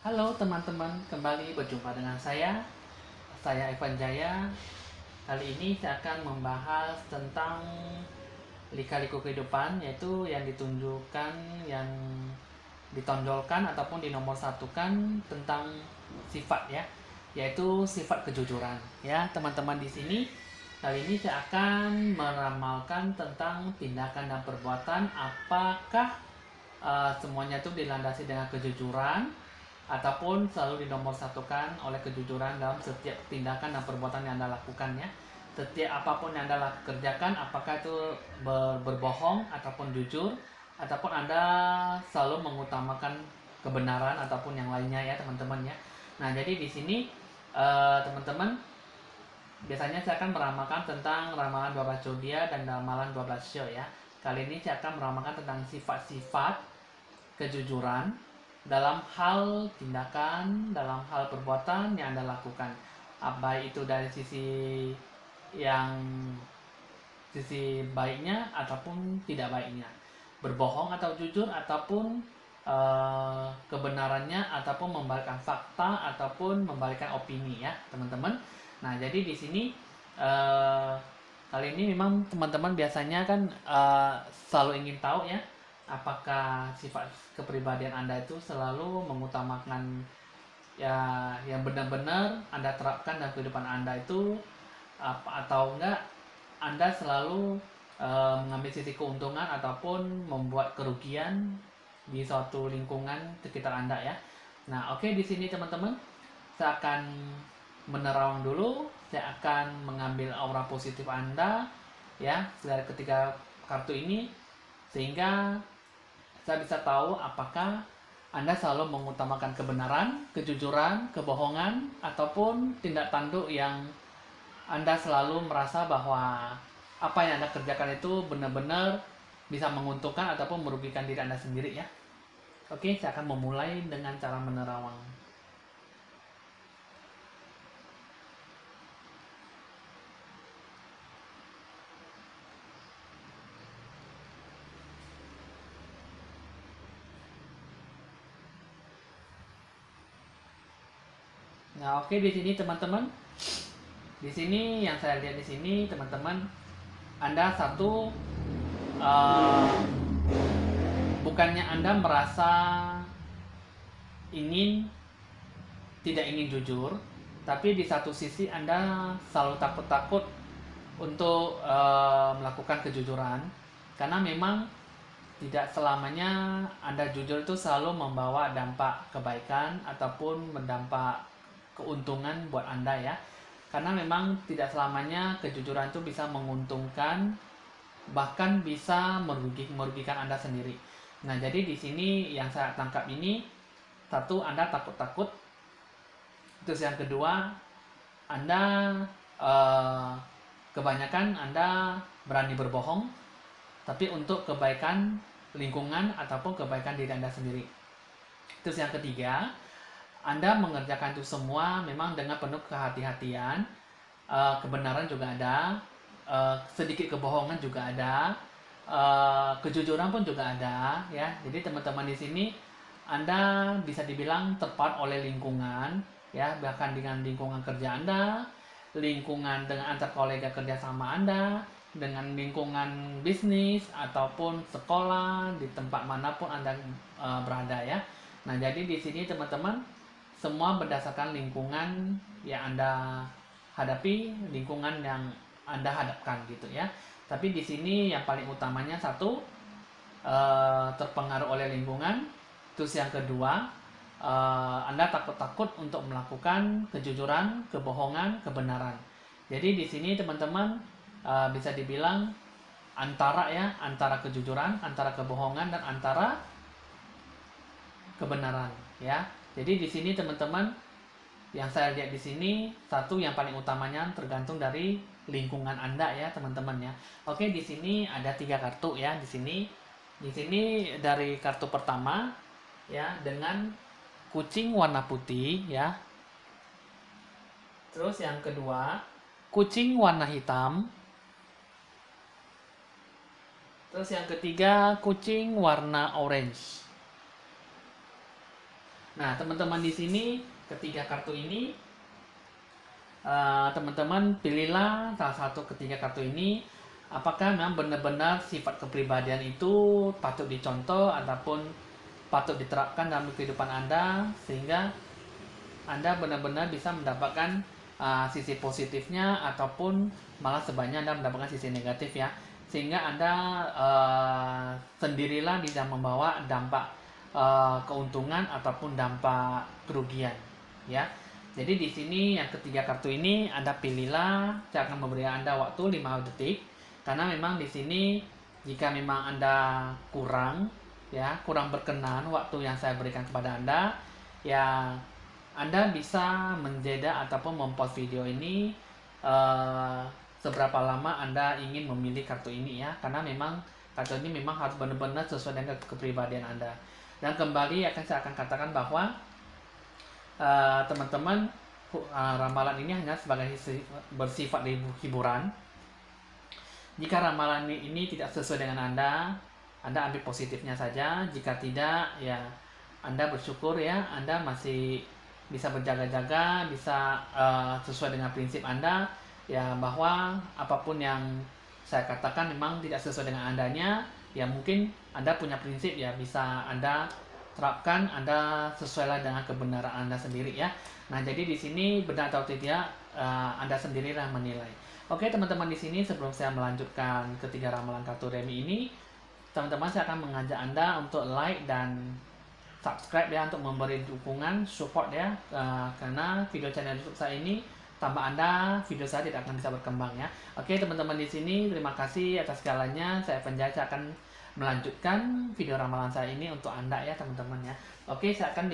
Halo teman-teman, kembali berjumpa dengan saya Evan Jaya. Kali ini saya akan membahas tentang lika-liku kehidupan, yaitu yang ditunjukkan, yang ditonjolkan ataupun dinomorsatukan tentang sifat ya, yaitu sifat kejujuran. Ya, teman-teman di sini kali ini saya akan meramalkan tentang tindakan dan perbuatan apakah semuanya itu dilandasi dengan kejujuran ataupun selalu dinomorsatukan oleh kejujuran dalam setiap tindakan dan perbuatan yang Anda lakukan ya. Setiap apapun yang Anda kerjakan, apakah itu berbohong ataupun jujur, ataupun Anda selalu mengutamakan kebenaran ataupun yang lainnya ya teman-teman ya. Nah jadi di sini teman-teman, biasanya saya akan meramalkan tentang ramalan 12 zodiak dan ramalan 12 show ya. Kali ini saya akan meramalkan tentang sifat-sifat kejujuran dalam hal tindakan, dalam hal perbuatan yang Anda lakukan. Baik itu dari yang sisi baiknya ataupun tidak baiknya. Berbohong atau jujur ataupun kebenarannya ataupun membalikkan fakta ataupun membalikkan opini ya, teman-teman. Nah, jadi di sini kali ini memang teman-teman biasanya kan selalu ingin tahu ya, apakah sifat kepribadian Anda itu selalu mengutamakan ya yang benar-benar Anda terapkan dalam kehidupan Anda itu atau enggak Anda selalu mengambil sisi keuntungan ataupun membuat kerugian di suatu lingkungan sekitar Anda ya. Nah, oke, di sini teman-teman, saya akan menerawang dulu. Saya akan mengambil aura positif Anda ya dari ketiga kartu ini, sehingga saya bisa tahu apakah Anda selalu mengutamakan kebenaran, kejujuran, kebohongan, ataupun tindak tanduk yang Anda selalu merasa bahwa apa yang Anda kerjakan itu benar-benar bisa menguntungkan ataupun merugikan diri Anda sendiri ya. Oke, saya akan memulai dengan cara menerawang. Nah, oke, di sini teman-teman, di sini yang saya lihat di sini teman-teman, Anda satu bukannya Anda merasa ingin tidak ingin jujur, tapi di satu sisi Anda selalu takut-takut untuk melakukan kejujuran, karena memang tidak selamanya Anda jujur itu selalu membawa dampak kebaikan ataupun berdampak keuntungan buat Anda ya. Karena memang tidak selamanya kejujuran itu bisa menguntungkan, bahkan bisa merugikan Anda sendiri. Nah, jadi di sini yang saya tangkap ini, satu, Anda takut-takut. Terus yang kedua, Anda kebanyakan Anda berani berbohong, tapi untuk kebaikan lingkungan ataupun kebaikan diri Anda sendiri. Terus yang ketiga, Anda mengerjakan itu semua memang dengan penuh kehati-hatian. Kebenaran juga ada, sedikit kebohongan juga ada, kejujuran pun juga ada ya. Jadi teman-teman di sini Anda bisa dibilang terpart oleh lingkungan ya, bahkan dengan lingkungan kerja Anda, lingkungan dengan antar kolega kerja sama Anda, dengan lingkungan bisnis ataupun sekolah, di tempat manapun Anda berada ya. Nah, jadi di sini teman-teman, semua berdasarkan lingkungan yang Anda hadapi, lingkungan yang Anda hadapkan gitu ya. Tapi di sini yang paling utamanya satu, terpengaruh oleh lingkungan. Terus yang kedua, Anda takut-takut untuk melakukan kejujuran, kebohongan, kebenaran. Jadi di sini teman-teman bisa dibilang antara kejujuran, antara kebohongan, dan antara kebenaran ya. Jadi di sini teman-teman, yang saya lihat di sini, satu yang paling utamanya tergantung dari lingkungan Anda ya teman-teman ya. Oke, di sini ada 3 kartu ya di sini. Di sini dari kartu pertama ya dengan kucing warna putih ya. Terus yang kedua, kucing warna hitam. Terus yang ketiga, kucing warna orange. Nah, teman-teman di sini ketiga kartu ini, teman-teman pilihlah salah satu ketiga kartu ini. Apakah memang benar-benar sifat kepribadian itu patut dicontoh ataupun patut diterapkan dalam kehidupan Anda, sehingga Anda benar-benar bisa mendapatkan sisi positifnya, ataupun malah sebaliknya Anda mendapatkan sisi negatif ya, sehingga Anda sendirilah bisa membawa dampak keuntungan ataupun dampak kerugian ya. Jadi di sini yang ketiga kartu ini Anda pilihlah. Saya akan memberi Anda waktu 5 detik, karena memang di sini jika memang Anda kurang berkenan waktu yang saya berikan kepada Anda, ya Anda bisa menjeda ataupun mempost video ini seberapa lama Anda ingin memilih kartu ini ya, karena memang kartu ini memang harus benar-benar sesuai dengan kepribadian Anda. Dan kembali saya akan katakan bahwa teman-teman, ramalan ini hanya sebagai bersifat hiburan. Jika ramalan ini tidak sesuai dengan Anda ambil positifnya saja. Jika tidak, ya Anda bersyukur ya, Anda masih bisa berjaga-jaga, bisa sesuai dengan prinsip Anda ya, bahwa apapun yang saya katakan memang tidak sesuai dengan Andanya, ya mungkin Anda punya prinsip ya, bisa Anda terapkan, Anda sesuailah dengan kebenaran Anda sendiri ya. Nah, jadi di sini benar atau tidak Anda sendirilah menilai. Oke teman-teman, di sini sebelum saya melanjutkan ketiga ramalan kartu remi ini, teman-teman saya akan mengajak Anda untuk like dan subscribe ya, untuk memberi dukungan, support ya, karena video channel YouTube saya ini tanpa Anda video saya tidak akan bisa berkembang ya. Oke teman-teman, di sini terima kasih atas segalanya. Saya Penjaya akan melanjutkan video ramalan saya ini untuk Anda ya teman-teman ya. Oke, saya akan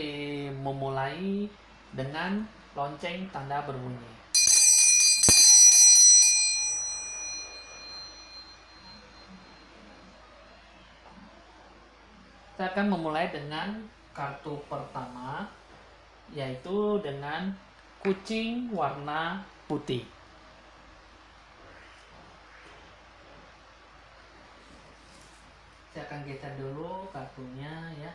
memulai dengan lonceng tanda berbunyi. Saya akan memulai dengan kartu pertama, yaitu dengan kucing warna putih. Saya akan geser dulu kartunya ya.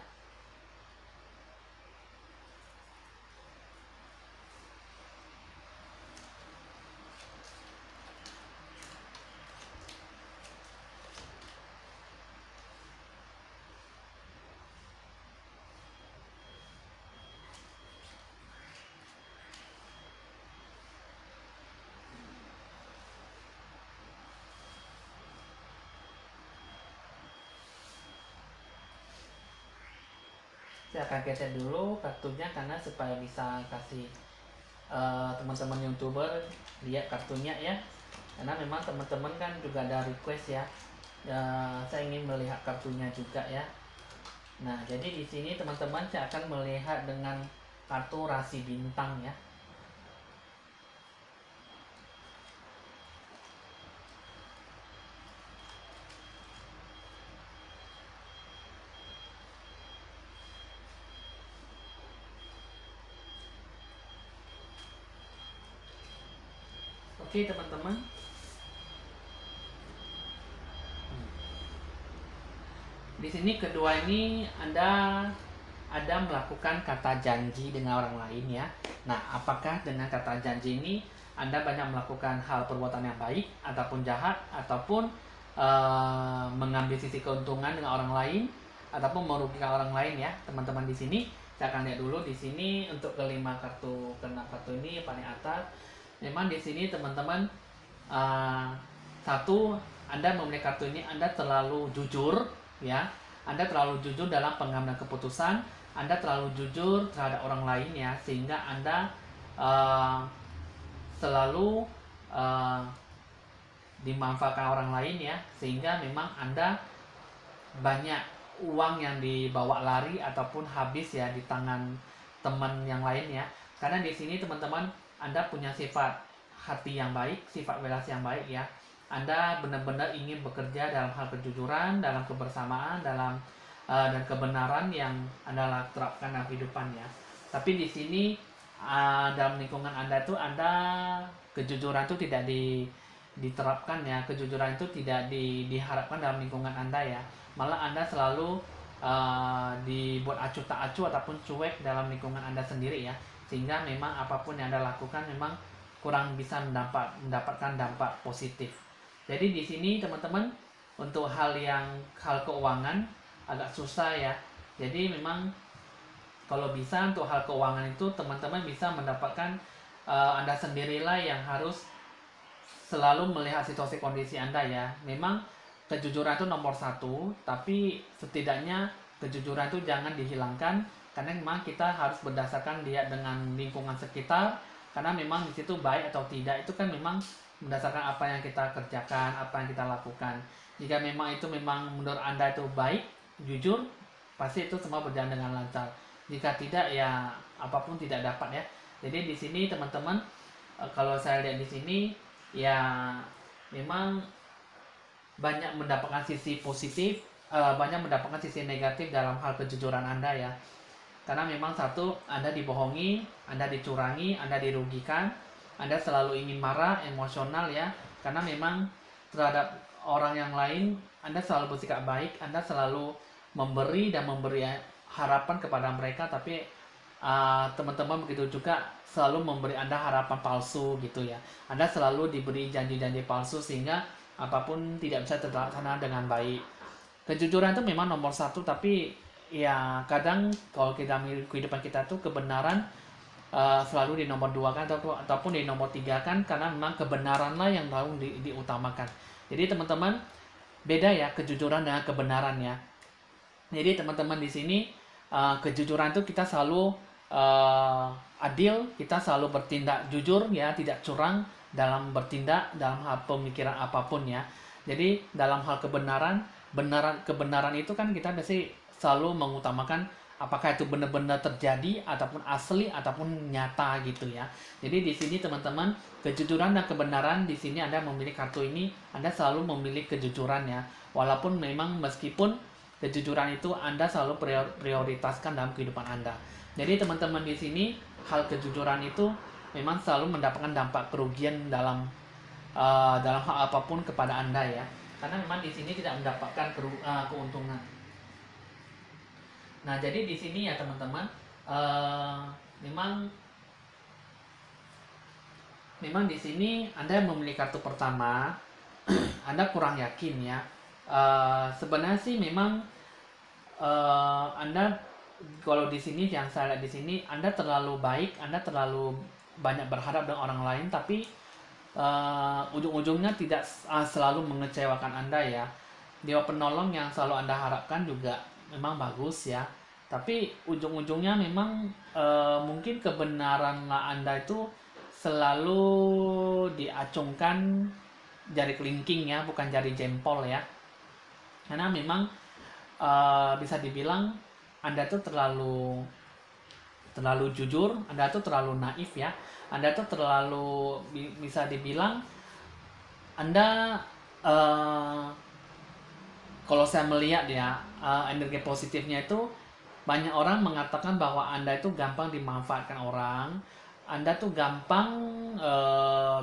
Saya akan geser dulu kartunya, karena supaya bisa kasih teman-teman YouTuber lihat kartunya ya, karena memang teman-teman kan juga ada request ya, saya ingin melihat kartunya juga ya. Nah, jadi di sini teman-teman saya akan melihat dengan kartu rasi bintang ya. Oke teman-teman, di sini kedua ini Anda melakukan kata janji dengan orang lain ya. Nah, apakah dengan kata janji ini Anda banyak melakukan hal perbuatan yang baik ataupun jahat, ataupun mengambil sisi keuntungan dengan orang lain ataupun merugikan orang lain ya teman-teman. Di sini saya akan lihat dulu di sini untuk keenam kartu ini paling atas. Memang di sini teman-teman, satu, Anda memilih kartu ini Anda terlalu jujur ya. Anda terlalu jujur dalam pengambilan keputusan, Anda terlalu jujur terhadap orang lain ya, sehingga Anda selalu dimanfaatkan orang lain ya, sehingga memang Anda banyak uang yang dibawa lari ataupun habis ya di tangan teman yang lain ya. Karena di sini teman-teman, Anda punya sifat hati yang baik, sifat welas yang baik ya. Anda benar-benar ingin bekerja dalam hal kejujuran, dalam kebersamaan, dan kebenaran yang Anda terapkan dalam kehidupan ya. Tapi di sini dalam lingkungan Anda itu kejujuran itu tidak diterapkan ya. Kejujuran itu tidak diharapkan dalam lingkungan Anda ya. Malah Anda selalu dibuat acuh tak acuh ataupun cuek dalam lingkungan Anda sendiri ya, sehingga memang apapun yang Anda lakukan memang kurang bisa mendapatkan dampak positif. Jadi di sini teman-teman, untuk hal keuangan agak susah ya. Jadi memang kalau bisa untuk hal keuangan itu teman-teman bisa mendapatkan, Anda sendirilah yang harus selalu melihat situasi kondisi Anda ya. Memang kejujuran itu nomor satu, tapi setidaknya kejujuran itu jangan dihilangkan, karena memang kita harus berdasarkan lihat dengan lingkungan sekitar, karena memang di situ baik atau tidak itu kan memang berdasarkan apa yang kita kerjakan, apa yang kita lakukan. Jika memang itu memang menurut Anda itu baik, jujur, pasti itu semua berjalan dengan lancar. Jika tidak ya apapun tidak dapat ya. Jadi di sini teman-teman, kalau saya lihat di sini ya memang banyak mendapatkan sisi positif, banyak mendapatkan sisi negatif dalam hal kejujuran Anda ya. Karena memang satu, Anda dibohongi, Anda dicurangi, Anda dirugikan, Anda selalu ingin marah, emosional ya. Karena memang terhadap orang yang lain Anda selalu bersikap baik, Anda selalu memberi dan memberi harapan kepada mereka, tapi teman-teman begitu juga selalu memberi Anda harapan palsu gitu ya. Anda selalu diberi janji-janji palsu sehingga apapun tidak bisa terlaksana dengan baik. Kejujuran itu memang nomor satu, tapi ya kadang kalau kita kehidupan kita tuh kebenaran selalu di nomor dua kan, ataupun di nomor tiga kan, karena memang kebenaranlah yang selalu diutamakan. Jadi teman-teman, beda ya kejujuran dengan kebenaran ya. Jadi teman-teman di sini, kejujuran itu kita selalu adil, kita selalu bertindak jujur ya, tidak curang dalam bertindak dalam hal pemikiran apapun ya. Jadi dalam hal kebenaran itu kan kita pasti selalu mengutamakan apakah itu benar-benar terjadi ataupun asli ataupun nyata gitu ya. Jadi di sini teman-teman, kejujuran dan kebenaran di sini Anda memilih kartu ini, Anda selalu memilih kejujuran ya. Walaupun memang meskipun kejujuran itu Anda selalu prioritaskan dalam kehidupan Anda. Jadi teman-teman di sini, hal kejujuran itu memang selalu mendapatkan dampak kerugian dalam hal apapun kepada Anda ya. Karena memang di sini tidak mendapatkan keuntungan. Nah, jadi di sini ya teman-teman, memang di sini Anda memilih kartu pertama, Anda kurang yakin ya. Sebenarnya sih memang Anda kalau di sini yang saya lihat di sini Anda terlalu baik, Anda terlalu banyak berharap dengan orang lain, tapi ujung-ujungnya tidak selalu mengecewakan Anda ya. Dewa penolong yang selalu Anda harapkan juga memang bagus ya, tapi ujung-ujungnya memang mungkin kebenaran Anda itu selalu diacungkan jari kelingking ya, bukan jari jempol ya. Karena memang bisa dibilang Anda tuh terlalu jujur, Anda tuh terlalu naif ya, Anda tuh terlalu bisa dibilang Anda kalau saya melihat ya, energi positifnya itu banyak orang mengatakan bahwa Anda itu gampang dimanfaatkan orang, Anda tuh gampang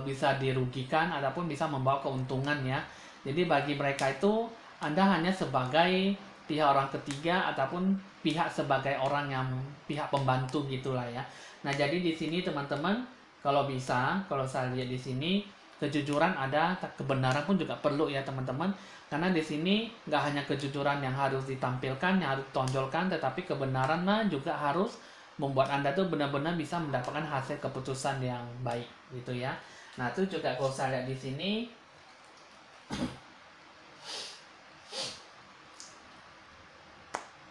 bisa dirugikan ataupun bisa membawa keuntungan ya. Jadi bagi mereka itu Anda hanya sebagai pihak orang ketiga ataupun pihak sebagai orang yang pihak pembantu gitulah ya. Nah, jadi di sini teman-teman, kalau bisa, kalau saya lihat di sini kejujuran ada, kebenaran pun juga perlu ya teman-teman. Karena di sini nggak hanya kejujuran yang harus ditampilkan, yang harus tonjolkan, tetapi kebenaran juga harus membuat Anda tuh benar-benar bisa mendapatkan hasil keputusan yang baik gitu ya. Nah, itu juga kalau saya lihat di sini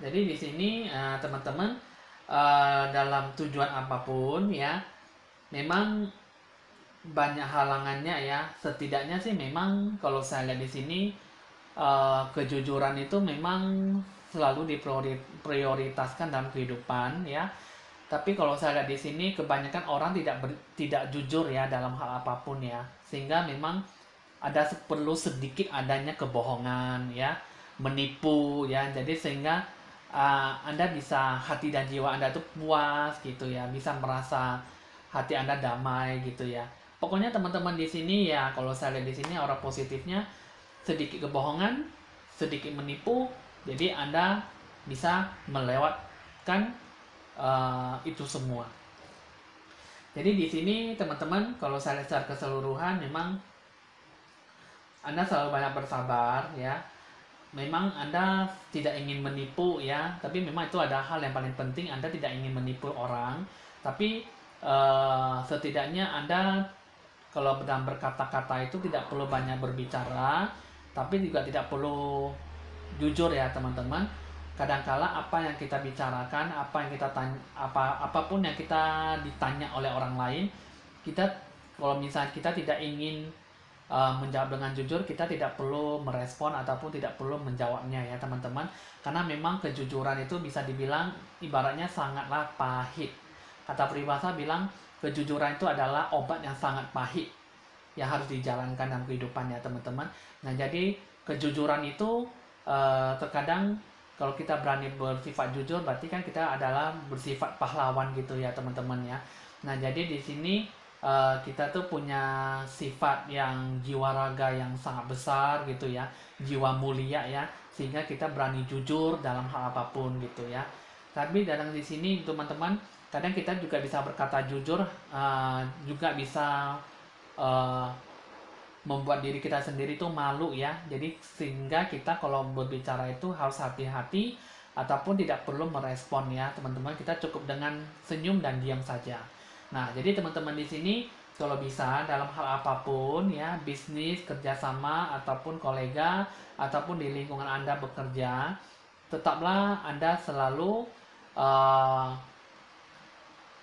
jadi di sini teman-teman, dalam tujuan apapun ya, memang banyak halangannya ya. Setidaknya sih memang kalau saya lihat di sini kejujuran itu memang selalu diprioritaskan dalam kehidupan ya. Tapi kalau saya lihat di sini kebanyakan orang tidak jujur ya dalam hal apapun ya. Sehingga memang ada perlu sedikit adanya kebohongan ya, menipu ya. Jadi sehingga Anda bisa, hati dan jiwa Anda tuh puas gitu ya, bisa merasa hati Anda damai gitu ya. Pokoknya teman-teman di sini ya, kalau saya lihat di sini orang positifnya sedikit kebohongan, sedikit menipu, jadi Anda bisa melewatkan itu semua. Jadi di sini teman-teman, kalau saya lihat secara keseluruhan memang Anda selalu banyak bersabar ya. Memang Anda tidak ingin menipu ya, tapi memang itu ada hal yang paling penting. Anda tidak ingin menipu orang, tapi setidaknya Anda kalau dalam berkata-kata itu tidak perlu banyak berbicara, tapi juga tidak perlu jujur ya teman-teman. Kadangkala apa yang kita bicarakan, apa yang kita tanya, apapun yang kita ditanya oleh orang lain, kita kalau misalnya kita tidak ingin menjawab dengan jujur, kita tidak perlu merespon ataupun tidak perlu menjawabnya ya teman-teman, karena memang kejujuran itu bisa dibilang ibaratnya sangatlah pahit. Kata peribahasa bilang kejujuran itu adalah obat yang sangat pahit yang harus dijalankan dalam kehidupan ya teman-teman. Nah jadi kejujuran itu terkadang kalau kita berani bersifat jujur berarti kan kita adalah bersifat pahlawan gitu ya teman-teman ya. Nah jadi di sini kita tuh punya sifat yang jiwa raga yang sangat besar gitu ya, jiwa mulia ya, sehingga kita berani jujur dalam hal apapun gitu ya. Tapi dalam di sini teman-teman, kadang kita juga bisa berkata jujur, juga bisa membuat diri kita sendiri tuh malu ya. Jadi sehingga kita kalau berbicara itu harus hati-hati ataupun tidak perlu merespon ya teman-teman. Kita cukup dengan senyum dan diam saja. Nah, jadi teman-teman di sini kalau bisa dalam hal apapun ya, bisnis, kerjasama, ataupun kolega, ataupun di lingkungan Anda bekerja, tetaplah Anda selalu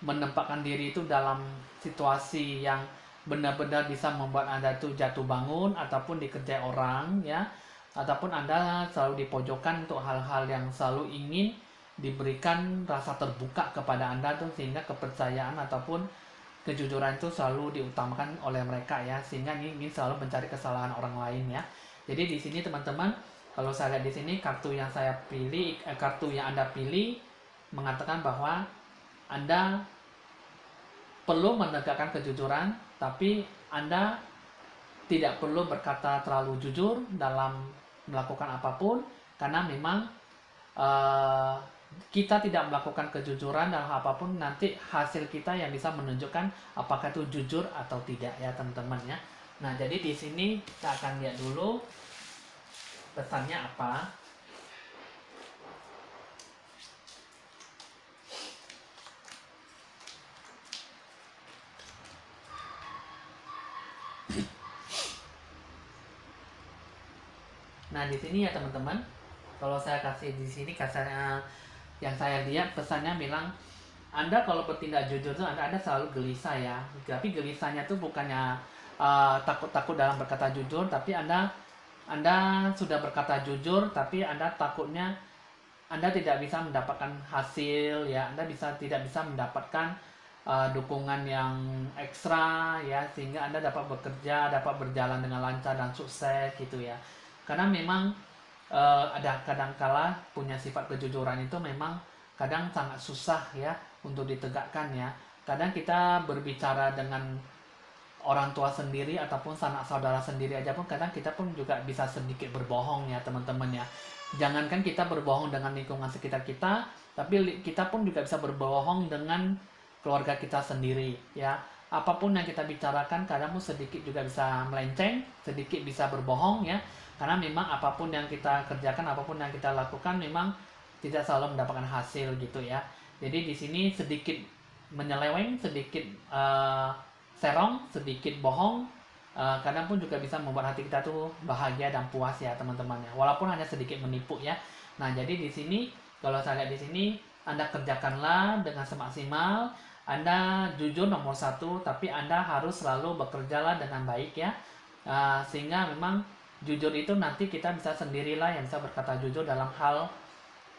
menempatkan diri itu dalam situasi yang benar-benar bisa membuat Anda tuh jatuh bangun ataupun dikerjai orang ya, ataupun Anda selalu dipojokkan untuk hal-hal yang selalu ingin diberikan rasa terbuka kepada Anda tuh, sehingga kepercayaan ataupun kejujuran itu selalu diutamakan oleh mereka ya, sehingga ini selalu mencari kesalahan orang lain ya. Jadi di sini teman-teman, kalau saya lihat di sini kartu yang saya pilih, kartu yang Anda pilih mengatakan bahwa Anda perlu menegakkan kejujuran, tapi Anda tidak perlu berkata terlalu jujur dalam melakukan apapun, karena memang kita tidak melakukan kejujuran dalam apapun, nanti hasil kita yang bisa menunjukkan apakah itu jujur atau tidak ya teman-teman ya. Nah jadi di sini kita akan lihat dulu pesannya apa. Nah di sini ya teman-teman, kalau saya kasih di sini kasarnya yang saya lihat pesannya bilang, Anda kalau bertindak jujur tuh Anda selalu gelisah ya. Tapi gelisahnya tuh bukannya takut-takut dalam berkata jujur, tapi Anda sudah berkata jujur, tapi Anda takutnya Anda tidak bisa mendapatkan hasil ya. Anda tidak bisa mendapatkan dukungan yang ekstra ya, sehingga Anda dapat bekerja, dapat berjalan dengan lancar dan sukses gitu ya. Karena memang ada kadangkala punya sifat kejujuran itu memang kadang sangat susah ya untuk ditegakkan ya. Kadang kita berbicara dengan orang tua sendiri ataupun sanak saudara sendiri aja pun kadang kita pun juga bisa sedikit berbohong ya teman-teman ya. Jangankan kita berbohong dengan lingkungan sekitar kita, tapi kita pun juga bisa berbohong dengan keluarga kita sendiri ya. Apapun yang kita bicarakan kadang pun sedikit juga bisa melenceng, sedikit bisa berbohong ya. Karena memang apapun yang kita kerjakan, apapun yang kita lakukan memang tidak selalu mendapatkan hasil gitu ya. Jadi di sini sedikit menyeleweng, sedikit serong, sedikit bohong, kadang pun juga bisa membuat hati kita tuh bahagia dan puas ya teman-teman ya. Walaupun hanya sedikit menipu ya. Nah jadi di sini kalau saya lihat di sini Anda kerjakanlah dengan semaksimal. Anda jujur nomor satu, tapi Anda harus selalu bekerjalah dengan baik ya. Sehingga memang jujur itu nanti kita bisa sendirilah yang bisa berkata jujur dalam hal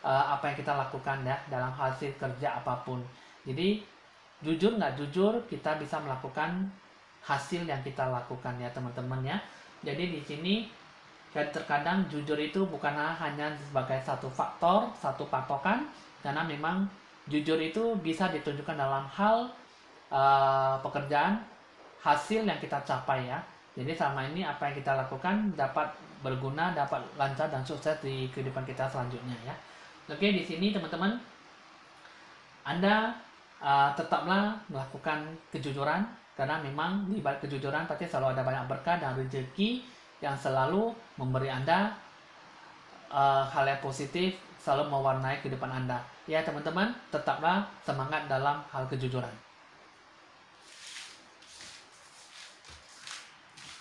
apa yang kita lakukan ya, dalam hasil kerja apapun. Jadi jujur nggak jujur kita bisa melakukan hasil yang kita lakukan ya teman-teman ya. Jadi di sini terkadang jujur itu bukanlah hanya sebagai satu faktor, satu patokan, karena memang jujur itu bisa ditunjukkan dalam hal pekerjaan, hasil yang kita capai ya. Jadi selama ini apa yang kita lakukan dapat berguna, dapat lancar dan sukses di kehidupan kita selanjutnya ya. Oke, di sini teman-teman, Anda tetaplah melakukan kejujuran, karena memang di balik kejujuran pasti selalu ada banyak berkah dan rezeki yang selalu memberi Anda hal yang positif, selalu mewarnai kehidupan Anda. Ya teman-teman, tetaplah semangat dalam hal kejujuran.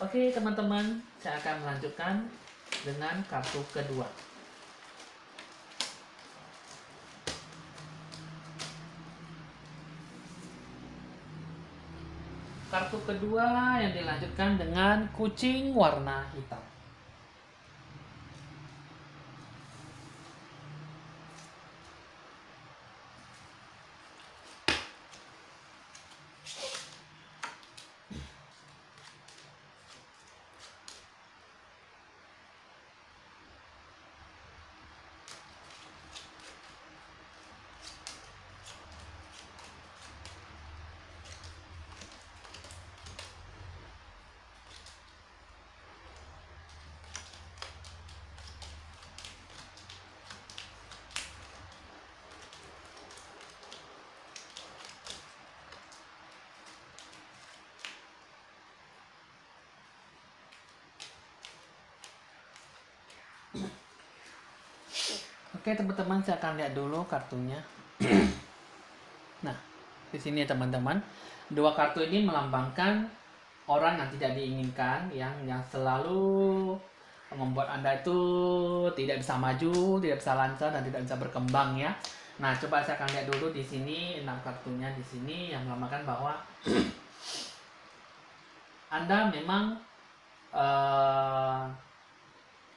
Oke teman-teman, saya akan melanjutkan dengan kartu kedua. Kartu kedua yang dilanjutkan dengan kucing warna hitam. Oke teman-teman, saya akan lihat dulu kartunya. Nah, di sini teman-teman, dua kartu ini melambangkan orang yang tidak diinginkan, yang selalu membuat Anda itu tidak bisa maju, tidak bisa lancar, dan tidak bisa berkembang ya. Nah, coba saya akan lihat dulu di sini 6 kartunya di sini yang melambangkan bahwa Anda memang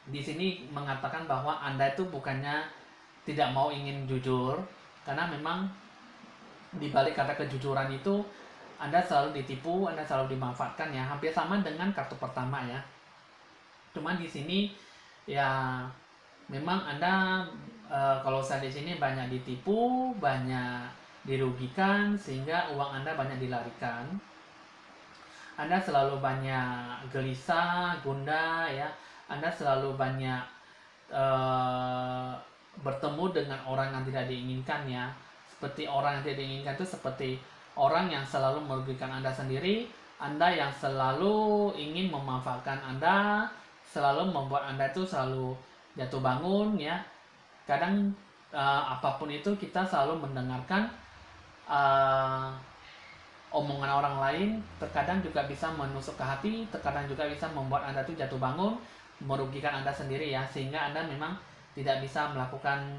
di sini mengatakan bahwa Anda itu bukannya tidak mau ingin jujur, karena memang di balik kata kejujuran itu Anda selalu ditipu, Anda selalu dimanfaatkan ya, hampir sama dengan kartu pertama ya. Cuman di sini ya memang Anda kalau saya di sini banyak ditipu, banyak dirugikan, sehingga uang Anda banyak dilarikan. Anda selalu banyak gelisah, gundah ya. Anda selalu banyak bertemu dengan orang yang tidak diinginkan ya. Seperti orang yang tidak diinginkan itu seperti orang yang selalu merugikan Anda sendiri, Anda yang selalu ingin memanfaatkan Anda, selalu membuat Anda itu selalu jatuh bangun ya. Kadang apapun itu kita selalu mendengarkan omongan orang lain, terkadang juga bisa menusuk ke hati, terkadang juga bisa membuat Anda tuh jatuh bangun, merugikan Anda sendiri ya, sehingga Anda memang tidak bisa melakukan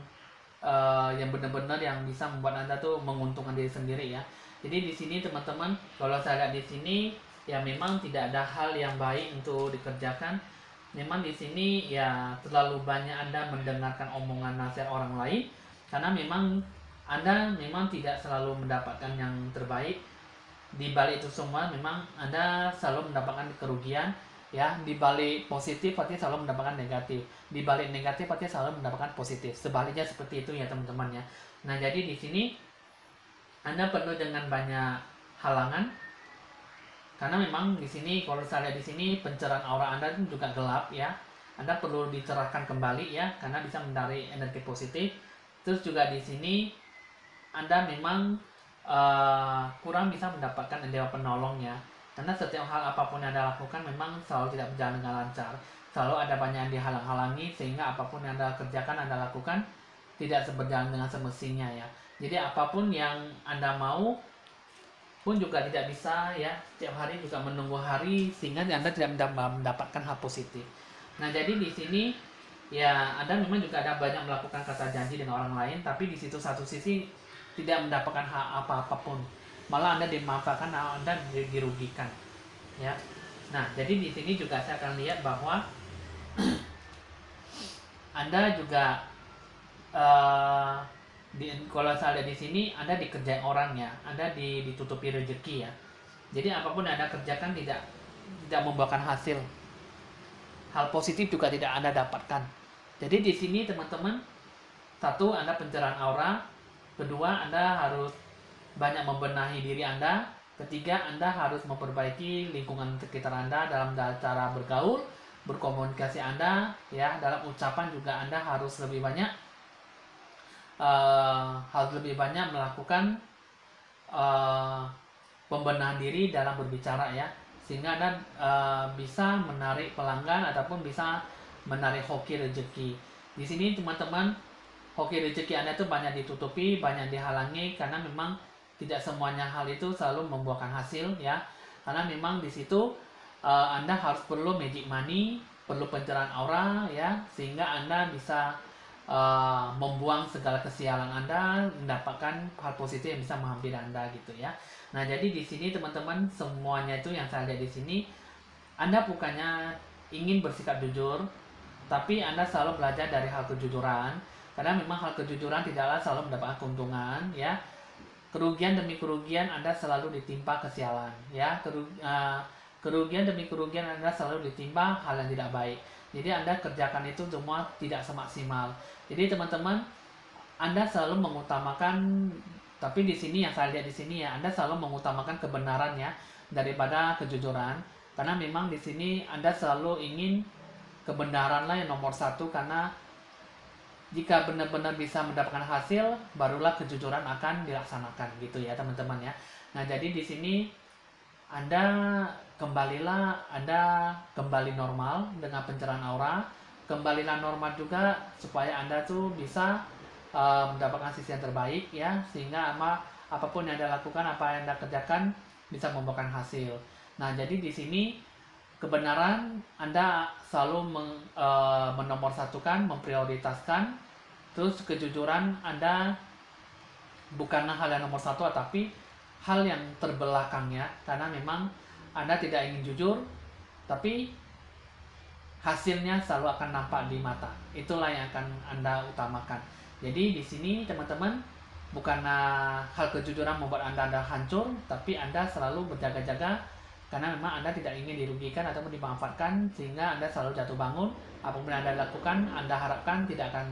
yang benar-benar yang bisa membuat Anda tuh menguntungkan diri sendiri ya. Jadi di sini teman-teman, kalau saya lihat di sini ya memang tidak ada hal yang baik untuk dikerjakan. Memang di sini ya terlalu banyak Anda mendengarkan omongan nasihat orang lain, karena memang Anda memang tidak selalu mendapatkan yang terbaik. Di balik itu semua memang Anda selalu mendapatkan kerugian ya. Di balik positif pasti selalu mendapatkan negatif, di balik negatif pasti selalu mendapatkan positif, sebaliknya seperti itu ya teman-teman ya. Nah, jadi di sini Anda penuh dengan banyak halangan, karena memang di sini kalau saya lihat di sini pencerahan aura Anda itu juga gelap ya. Anda perlu dicerahkan kembali ya, karena bisa menarik energi positif. Terus juga di sini Anda memang kurang bisa mendapatkan dewa penolong ya, karena setiap hal apapun yang Anda lakukan memang selalu tidak berjalan dengan lancar, selalu ada banyak yang dihalang-halangi, sehingga apapun yang Anda kerjakan, Anda lakukan tidak berjalan dengan semestinya ya. Jadi apapun yang Anda mau pun juga tidak bisa ya, setiap hari juga menunggu hari, sehingga Anda tidak mendapatkan hal positif. Nah, jadi di sini ya Anda memang juga ada banyak melakukan kata janji dengan orang lain, tapi di situ satu sisi tidak mendapatkan hak apa-apapun, malah Anda dimanfaatkan, Anda dirugikan ya. Nah, jadi di sini juga saya akan lihat bahwa Anda juga kalau saya lihat di sini Anda dikerjain orang ya, Anda ditutupi rezeki ya. Jadi apapun yang Anda kerjakan tidak membuahkan hasil, hal positif juga tidak Anda dapatkan. Jadi di sini teman-teman, satu, Anda pencerahan aura. Kedua, Anda harus banyak membenahi diri Anda. Ketiga, Anda harus memperbaiki lingkungan sekitar Anda dalam cara bergaul, berkomunikasi Anda ya. Dalam ucapan juga Anda harus lebih banyak harus lebih banyak melakukan pembenahan diri dalam berbicara ya, sehingga Anda bisa menarik pelanggan ataupun bisa menarik hoki rezeki. Di sini teman-teman, hoki rezeki Anda itu banyak ditutupi, banyak dihalangi karena memang tidak semuanya hal itu selalu membuahkan hasil ya. Karena memang di situ Anda harus perlu magic money, perlu pencerahan aura ya, sehingga Anda bisa membuang segala kesialan Anda, mendapatkan hal positif yang bisa menghampiri Anda gitu ya. Nah, jadi di sini teman-teman, semuanya itu yang saya lihat di sini, Anda bukannya ingin bersikap jujur, tapi Anda selalu belajar dari hal kejujuran, karena memang hal kejujuran tidaklah selalu mendapatkan keuntungan ya. Kerugian demi kerugian Anda selalu ditimpa kesialan ya. Kerugian demi kerugian Anda selalu ditimpa hal yang tidak baik. Jadi Anda kerjakan itu semua tidak semaksimal. Jadi teman-teman, Anda selalu mengutamakan, tapi di sini yang saya lihat di sini ya, Anda selalu mengutamakan kebenaran ya daripada kejujuran. Karena memang di sini Anda selalu ingin kebenaranlah yang nomor satu, karena jika benar-benar bisa mendapatkan hasil, barulah kejujuran akan dilaksanakan gitu ya teman-teman ya. Nah, jadi di sini Anda kembali normal dengan pencerahan aura, kembalilah normal juga supaya Anda tuh bisa mendapatkan sisi yang terbaik ya, sehingga apapun yang Anda lakukan, apa yang Anda kerjakan bisa membuahkan hasil. Nah, jadi di sini kebenaran Anda selalu menomorsatukan, memprioritaskan, terus kejujuran Anda bukanlah hal yang nomor satu, tapi hal yang terbelakangnya, karena memang Anda tidak ingin jujur, tapi hasilnya selalu akan nampak di mata. Itulah yang akan Anda utamakan. Jadi di sini teman-teman, bukanlah hal kejujuran membuat Anda hancur, tapi Anda selalu berjaga-jaga karena memang Anda tidak ingin dirugikan ataupun dimanfaatkan, sehingga Anda selalu jatuh bangun. Apapun yang Anda lakukan, Anda harapkan tidak akan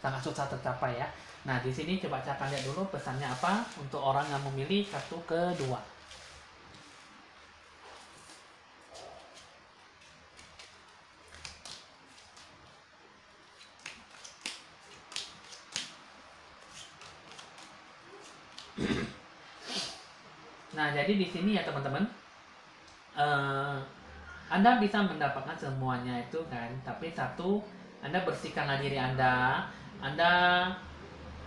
sangat susah tercapai ya. Nah, di sini coba saya akan lihat dulu pesannya apa untuk orang yang memilih kartu kedua. Nah, jadi di sini ya teman-teman, Anda bisa mendapatkan semuanya itu kan, tapi satu, Anda bersihkanlah diri Anda. Anda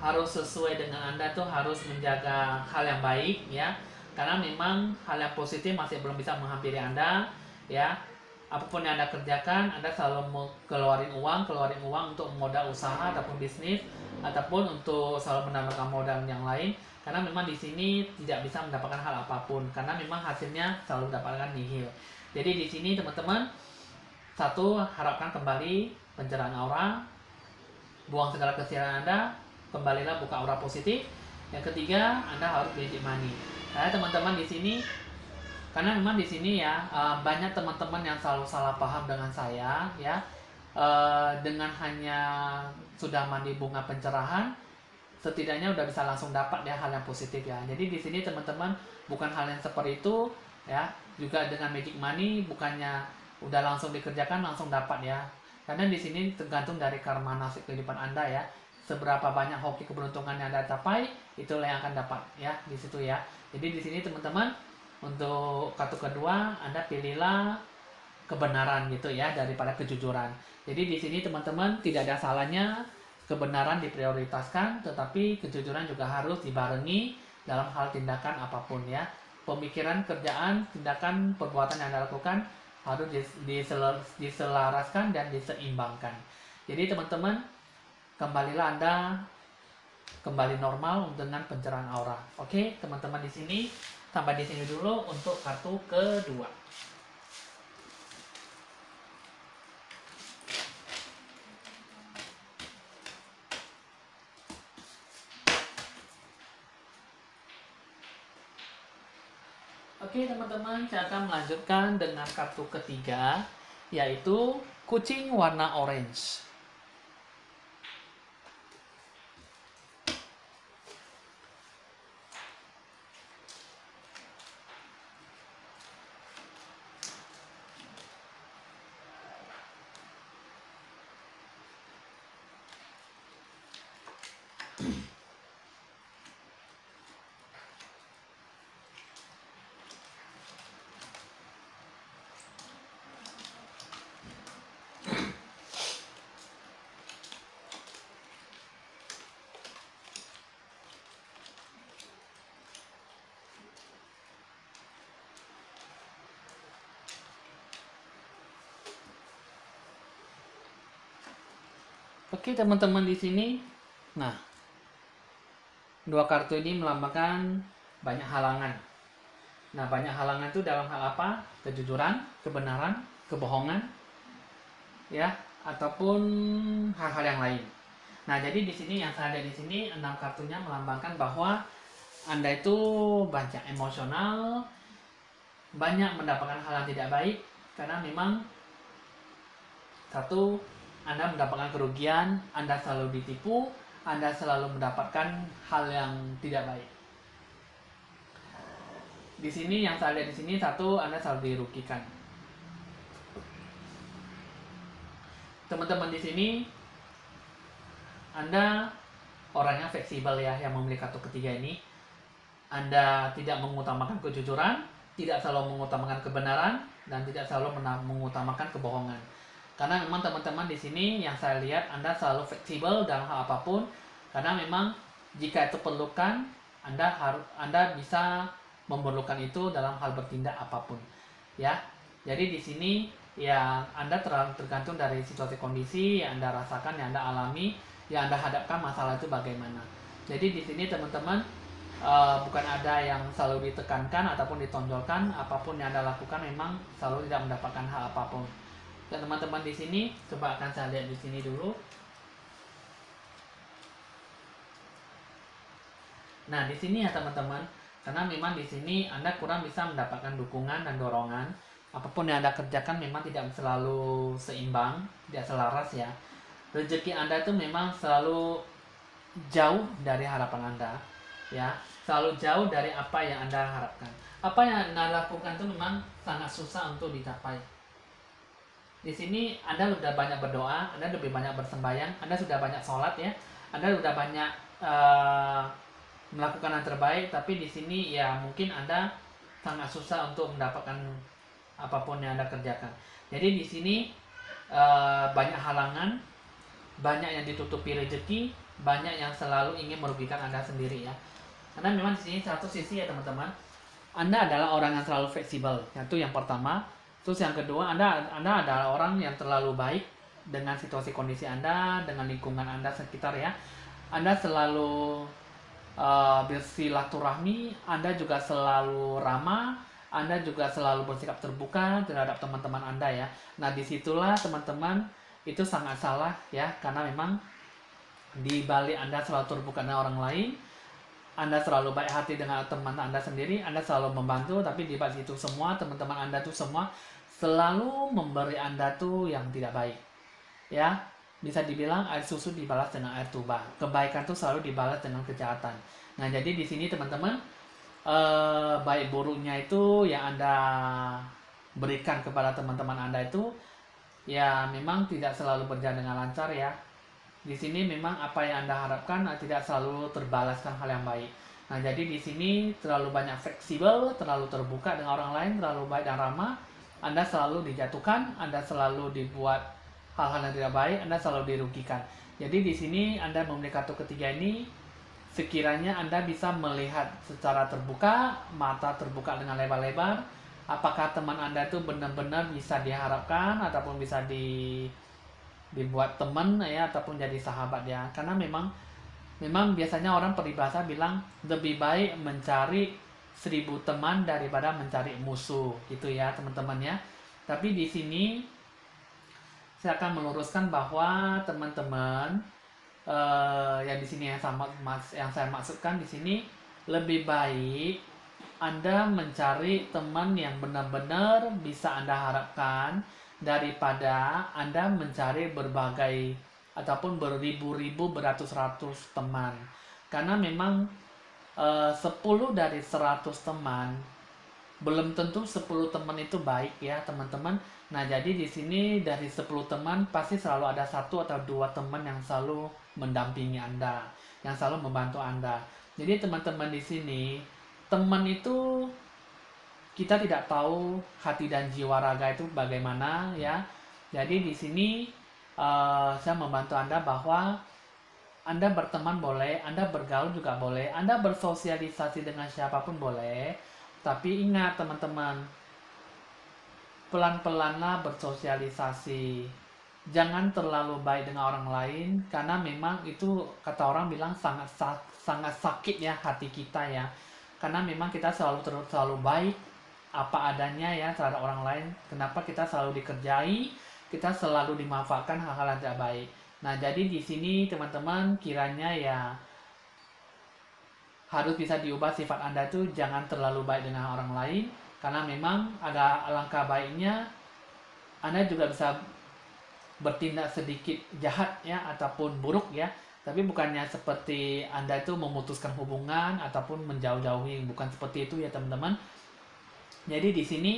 harus sesuai dengan Anda tuh harus menjaga hal yang baik ya, karena memang hal yang positif masih belum bisa menghampiri Anda ya. Apapun yang Anda kerjakan, Anda selalu mau keluarin uang untuk modal usaha ataupun bisnis, ataupun untuk selalu menambahkan modal yang lain, karena memang di sini tidak bisa mendapatkan hal apapun, karena memang hasilnya selalu mendapatkan nihil. Jadi di sini teman-teman, satu, harapkan kembali pencerahan aura, buang segala kesialan Anda, kembalilah buka aura positif. Yang ketiga, Anda harus magic money. Nah, teman-teman di sini, karena memang di sini ya banyak teman-teman yang selalu salah paham dengan saya ya. Dengan hanya sudah mandi bunga pencerahan, setidaknya udah bisa langsung dapat ya hal yang positif ya. Jadi di sini teman-teman, bukan hal yang seperti itu ya. Juga dengan magic money, bukannya udah langsung dikerjakan langsung dapat ya. Karena di sini tergantung dari karma nasib kehidupan Anda ya. Seberapa banyak hoki keberuntungan yang Anda capai, itulah yang akan dapat ya di situ ya. Jadi di sini teman-teman, untuk kartu kedua, Anda pilihlah kebenaran gitu ya daripada kejujuran. Jadi di sini teman-teman, tidak ada salahnya kebenaran diprioritaskan, tetapi kejujuran juga harus dibarengi dalam hal tindakan apapun ya. Pemikiran, kerjaan, tindakan, perbuatan yang Anda lakukan harus diselaraskan dan diseimbangkan. Jadi teman-teman, kembalilah Anda kembali normal dengan pencerahan aura. Oke, teman-teman di sini, sampai di sini dulu untuk kartu kedua. Oke teman-teman, saya akan melanjutkan dengan kartu ketiga, yaitu kucing warna orange. Oke teman-teman di sini. Nah, dua kartu ini melambangkan banyak halangan. Nah, banyak halangan itu dalam hal apa? Kejujuran, kebenaran, kebohongan, ya, ataupun hal-hal yang lain. Nah, jadi di sini yang saya lihat di sini 6 kartunya melambangkan bahwa Anda itu banyak emosional, banyak mendapatkan hal yang tidak baik karena memang satu, Anda mendapatkan kerugian, Anda selalu ditipu, Anda selalu mendapatkan hal yang tidak baik. Di sini yang saya lihat di sini satu, Anda selalu dirugikan. Teman-teman di sini Anda orangnya fleksibel ya, yang memiliki kartu ketiga ini. Anda tidak mengutamakan kejujuran, tidak selalu mengutamakan kebenaran, dan tidak selalu mengutamakan kebohongan. Karena memang teman-teman di sini yang saya lihat Anda selalu fleksibel dalam hal apapun. Karena memang jika itu perlukan, Anda bisa memerlukan itu dalam hal bertindak apapun. Ya. Jadi di sini ya Anda tergantung dari situasi kondisi yang Anda rasakan, yang Anda alami, yang Anda hadapkan masalah itu bagaimana. Jadi di sini teman-teman bukan ada yang selalu ditekankan ataupun ditonjolkan, apapun yang Anda lakukan memang selalu tidak mendapatkan hal apapun. Dan teman-teman di sini coba akan saya lihat di sini dulu. Nah, di sini ya teman-teman, karena memang di sini Anda kurang bisa mendapatkan dukungan dan dorongan. Apapun yang Anda kerjakan memang tidak selalu seimbang, tidak selaras ya. Rezeki Anda itu memang selalu jauh dari harapan Anda, ya, selalu jauh dari apa yang Anda harapkan. Apa yang Anda lakukan itu memang sangat susah untuk dicapai. Di sini Anda sudah banyak berdoa, Anda lebih banyak bersembahyang, Anda sudah banyak sholat ya, Anda sudah banyak melakukan yang terbaik, tapi di sini ya mungkin Anda sangat susah untuk mendapatkan apapun yang Anda kerjakan. Jadi di sini banyak halangan, banyak yang ditutupi rezeki, banyak yang selalu ingin merugikan Anda sendiri ya. Karena memang di sini satu sisi ya teman-teman, Anda adalah orang yang selalu fleksibel. Itu yang pertama. Terus yang kedua, Anda adalah orang yang terlalu baik dengan situasi kondisi Anda, dengan lingkungan Anda sekitar ya. Anda selalu bersilaturahmi, Anda juga selalu ramah, Anda juga selalu bersikap terbuka terhadap teman-teman Anda ya. Nah, disitulah teman-teman itu sangat salah ya, karena memang di balik Anda selalu terbuka dengan orang lain, Anda selalu baik hati dengan teman Anda sendiri, Anda selalu membantu, tapi di balik itu semua teman-teman Anda tuh semua selalu memberi Anda tuh yang tidak baik. Ya, bisa dibilang air susu dibalas dengan air tuba. Kebaikan tuh selalu dibalas dengan kejahatan. Nah, jadi di sini teman-teman baik buruknya itu yang Anda berikan kepada teman-teman Anda itu ya memang tidak selalu berjalan dengan lancar ya. Di sini memang apa yang Anda harapkan tidak selalu terbalaskan hal yang baik. Nah, jadi di sini terlalu banyak fleksibel, terlalu terbuka dengan orang lain, terlalu baik dan ramah. Anda selalu dijatuhkan, Anda selalu dibuat hal-hal yang tidak baik, Anda selalu dirugikan. Jadi di sini Anda memiliki kartu ketiga ini, sekiranya Anda bisa melihat secara terbuka, mata terbuka dengan lebar-lebar, apakah teman Anda itu benar-benar bisa diharapkan ataupun bisa dibuat teman ya ataupun jadi sahabat ya. Karena memang biasanya orang peribahasa bilang lebih baik mencari 1000 teman daripada mencari musuh gitu ya teman-teman ya. Tapi di sini saya akan meluruskan bahwa teman-teman yang di sini yang saya maksudkan di sini lebih baik Anda mencari teman yang benar-benar bisa Anda harapkan daripada Anda mencari berbagai ataupun beribu-ribu, beratus-ratus teman. Karena memang 10 dari 100 teman belum tentu 10 teman itu baik ya teman-teman. Nah, jadi di sini dari 10 teman pasti selalu ada 1 atau 2 teman yang selalu mendampingi Anda, yang selalu membantu Anda. Jadi teman-teman di sini, teman itu kita tidak tahu hati dan jiwa raga itu bagaimana ya. Jadi di sini saya membantu Anda bahwa Anda berteman boleh, Anda bergaul juga boleh, Anda bersosialisasi dengan siapapun boleh. Tapi ingat teman-teman, pelan-pelanlah bersosialisasi. jangan terlalu baik dengan orang lain, karena memang itu kata orang bilang sangat sakit ya hati kita ya, karena memang kita selalu baik apa adanya ya terhadap orang lain. Kenapa kita selalu dikerjai, kita selalu dimanfaatkan hal-hal yang tidak baik. Nah, jadi di sini teman-teman kiranya ya harus bisa diubah sifat Anda itu jangan terlalu baik dengan orang lain, karena memang ada alangkah baiknya Anda juga bisa bertindak sedikit jahat ya ataupun buruk ya, tapi bukannya seperti Anda itu memutuskan hubungan ataupun menjauh-jauhi, bukan seperti itu ya teman-teman. Jadi di sini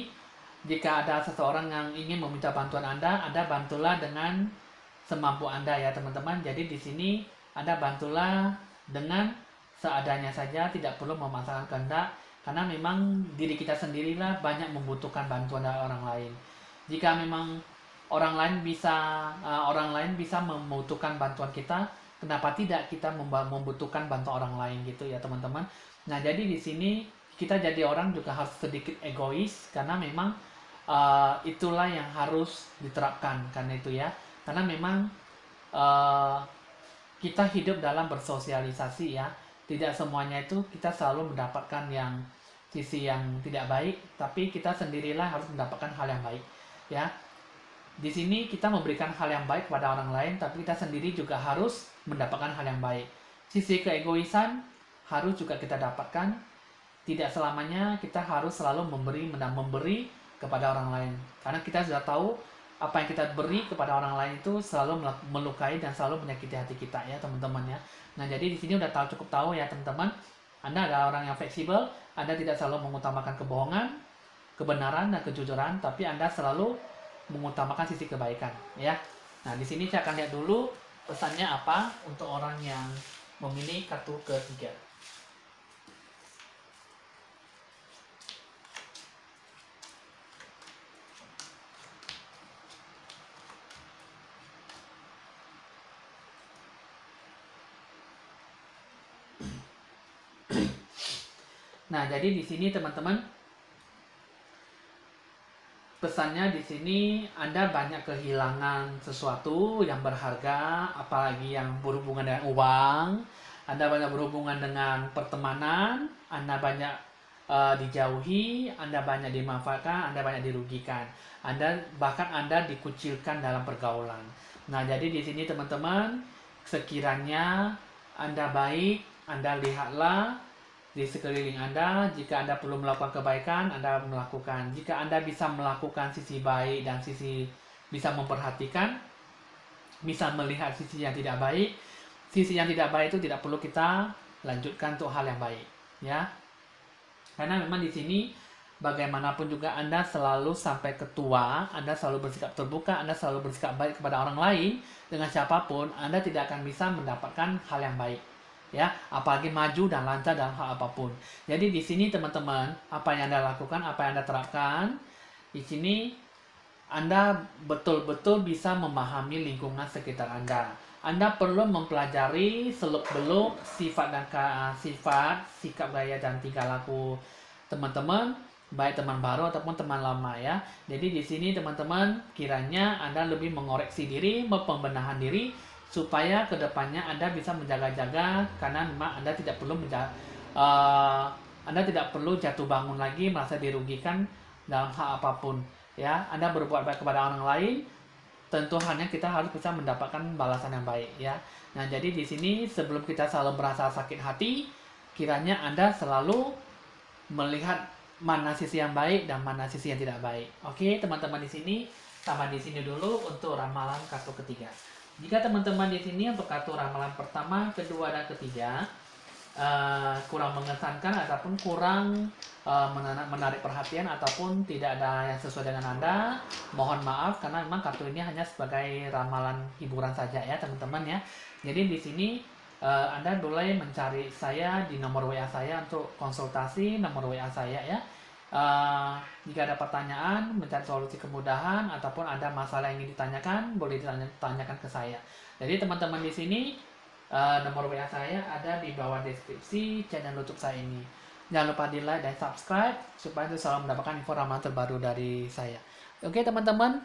jika ada seseorang yang ingin meminta bantuan Anda bantulah dengan semampu Anda ya teman-teman. Jadi di sini Anda bantulah dengan seadanya saja, tidak perlu memaksakan kehendak, karena memang diri kita sendirilah banyak membutuhkan bantuan dari orang lain. Jika memang orang lain bisa membutuhkan bantuan kita, kenapa tidak kita membutuhkan bantuan orang lain gitu ya teman-teman. Nah, jadi di sini kita jadi orang juga harus sedikit egois, karena memang itulah yang harus diterapkan karena itu ya, karena memang uh, kita hidup dalam bersosialisasi ya, tidak semuanya itu kita selalu mendapatkan yang sisi yang tidak baik, tapi kita sendirilah harus mendapatkan hal yang baik ya. Di sini kita memberikan hal yang baik kepada orang lain, tapi kita sendiri juga harus mendapatkan hal yang baik. Sisi keegoisan harus juga kita dapatkan. Tidak selamanya kita harus selalu memberi kepada orang lain, karena kita sudah tahu apa yang kita beri kepada orang lain itu selalu melukai dan selalu menyakiti hati kita ya teman-teman ya. Nah, jadi di sini udah cukup tahu ya teman-teman. Anda adalah orang yang fleksibel, Anda tidak selalu mengutamakan kebohongan, kebenaran dan kejujuran, tapi Anda selalu mengutamakan sisi kebaikan ya. Nah, di sini saya akan lihat dulu pesannya apa untuk orang yang memilih kartu ketiga. Nah, jadi di sini teman-teman, pesannya di sini Anda banyak kehilangan sesuatu yang berharga, apalagi yang berhubungan dengan uang. Anda banyak berhubungan dengan pertemanan, Anda banyak dijauhi, Anda banyak dimanfaatkan, Anda banyak dirugikan. Bahkan Anda dikucilkan dalam pergaulan. Nah, jadi di sini teman-teman, sekiranya Anda baik, Anda lihatlah di sekeliling Anda. Jika Anda perlu melakukan kebaikan, Anda melakukan. Jika Anda bisa melakukan sisi baik dan sisi bisa memperhatikan, bisa melihat sisi yang tidak baik, sisi yang tidak baik itu tidak perlu kita lanjutkan untuk hal yang baik, ya. Karena memang di sini bagaimanapun juga Anda selalu sampai ketua, Anda selalu bersikap terbuka, Anda selalu bersikap baik kepada orang lain, dengan siapapun, Anda tidak akan bisa mendapatkan hal yang baik. Ya, apalagi maju dan lancar dalam hal apapun. Jadi di sini teman-teman, apa yang Anda lakukan, apa yang Anda terapkan, di sini Anda betul-betul bisa memahami lingkungan sekitar Anda. Anda perlu mempelajari seluk-beluk sifat, sikap gaya dan tingkah laku teman-teman, baik teman baru ataupun teman lama ya. Jadi di sini teman-teman, kiranya Anda lebih mengoreksi diri, pembenahan diri, supaya kedepannya Anda bisa menjaga-jaga, karena memang Anda tidak perlu Anda tidak perlu jatuh bangun lagi merasa dirugikan dalam hal apapun ya. Anda berbuat baik kepada orang lain, tentu hanya kita harus bisa mendapatkan balasan yang baik ya. Nah, jadi di sini sebelum kita selalu merasa sakit hati, kiranya Anda selalu melihat mana sisi yang baik dan mana sisi yang tidak baik. Oke, teman-teman, di sini sampai di sini dulu untuk ramalan kartu ketiga. Jika teman-teman di sini untuk kartu ramalan pertama, kedua, dan ketiga kurang mengesankan ataupun kurang menarik perhatian ataupun tidak ada yang sesuai dengan Anda, mohon maaf karena memang kartu ini hanya sebagai ramalan hiburan saja ya teman-teman ya. Jadi di sini Anda boleh mencari saya di nomor WA saya untuk konsultasi, nomor WA saya ya. Jika ada pertanyaan, mencari solusi kemudahan ataupun ada masalah yang ingin ditanyakan, boleh ditanyakan ke saya. Jadi teman-teman di sini nomor WA saya ada di bawah deskripsi channel YouTube saya ini. Jangan lupa di like dan subscribe supaya selalu mendapatkan info ramalan terbaru dari saya. Oke teman-teman,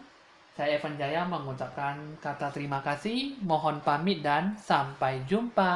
Saya Evan Jaya mengucapkan kata terima kasih, mohon pamit dan sampai jumpa.